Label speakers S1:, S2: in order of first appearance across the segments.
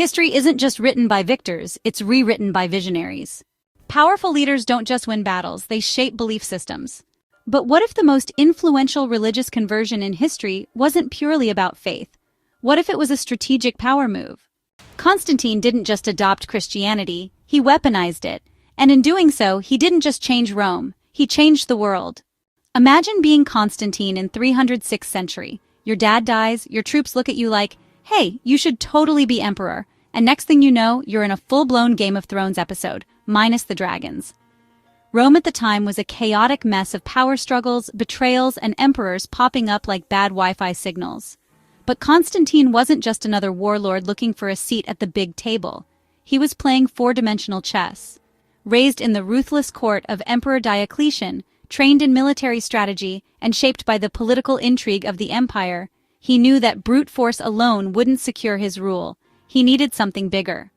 S1: History isn't just written by victors, it's rewritten by visionaries. Powerful leaders don't just win battles, they shape belief systems. But what if the most influential religious conversion in history wasn't purely about faith? What if it was a strategic power move? Constantine didn't just adopt Christianity, he weaponized it. And in doing so, he didn't just change Rome, he changed the world. Imagine being Constantine in 306th century. Your dad dies, your troops look at you like, hey, you should totally be emperor. And next thing you know, you're in a full-blown Game of Thrones episode, minus the dragons. Rome at the time was a chaotic mess of power struggles, betrayals, and emperors popping up like bad Wi-Fi signals. But Constantine wasn't just another warlord looking for a seat at the big table. He was playing four-dimensional chess. Raised in the ruthless court of Emperor Diocletian, trained in military strategy, and shaped by the political intrigue of the empire, he knew that brute force alone wouldn't secure his rule. He needed something bigger.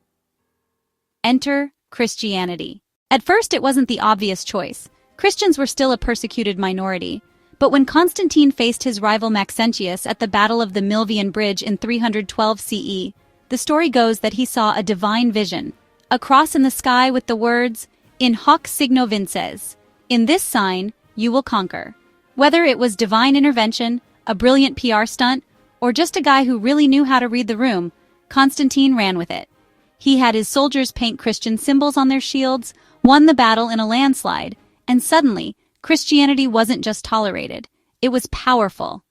S1: Enter Christianity. At first, it wasn't the obvious choice. Christians were still a persecuted minority. But when Constantine faced his rival Maxentius at the Battle of the Milvian Bridge in 312 CE, the story goes that he saw a divine vision, a cross in the sky with the words, "In hoc signo vinces." In this sign, you will conquer. Whether it was divine intervention, a brilliant PR stunt, or just a guy who really knew how to read the room, Constantine ran with it. He had his soldiers paint Christian symbols on their shields, won the battle in a landslide, and suddenly, Christianity wasn't just tolerated, it was powerful.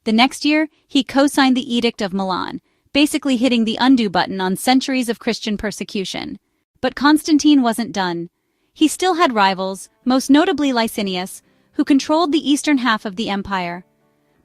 S1: The next year, he co-signed the Edict of Milan, basically hitting the undo button on centuries of Christian persecution. But Constantine wasn't done. He still had rivals, most notably Licinius, who controlled the eastern half of the empire.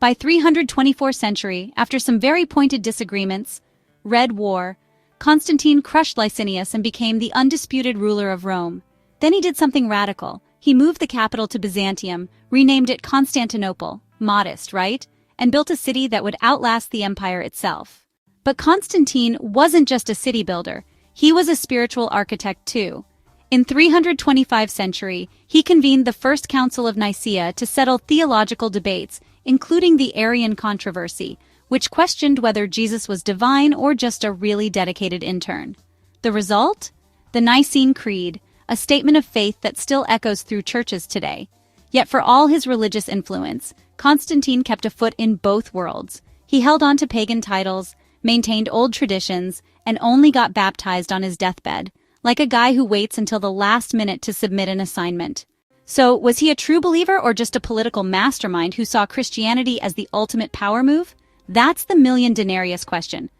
S1: By 324 century, after some very pointed disagreements, Red War, Constantine crushed Licinius and became the undisputed ruler of Rome. Then he did something radical. He moved the capital to Byzantium, renamed it Constantinople, modest, right? And built a city that would outlast the empire itself. But Constantine wasn't just a city builder, he was a spiritual architect too. In 325 century, he convened the First Council of Nicaea to settle theological debates, including the Arian controversy, which questioned whether Jesus was divine or just a really dedicated intern. The result? The Nicene Creed, a statement of faith that still echoes through churches today. Yet for all his religious influence, Constantine kept a foot in both worlds. He held on to pagan titles, maintained old traditions, and only got baptized on his deathbed, like a guy who waits until the last minute to submit an assignment. So, was he a true believer or just a political mastermind who saw Christianity as the ultimate power move? That's the million denarius question.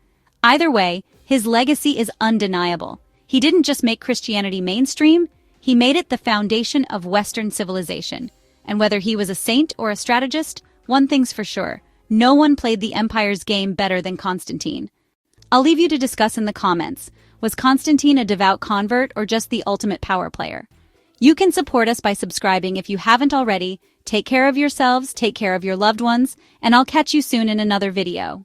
S1: Either way, his legacy is undeniable. He didn't just make Christianity mainstream, he made it the foundation of Western civilization. And whether he was a saint or a strategist, one thing's for sure, no one played the empire's game better than Constantine. I'll leave you to discuss in the comments. Was Constantine a devout convert or just the ultimate power player? You can support us by subscribing if you haven't already. Take care of yourselves, take care of your loved ones, and I'll catch you soon in another video.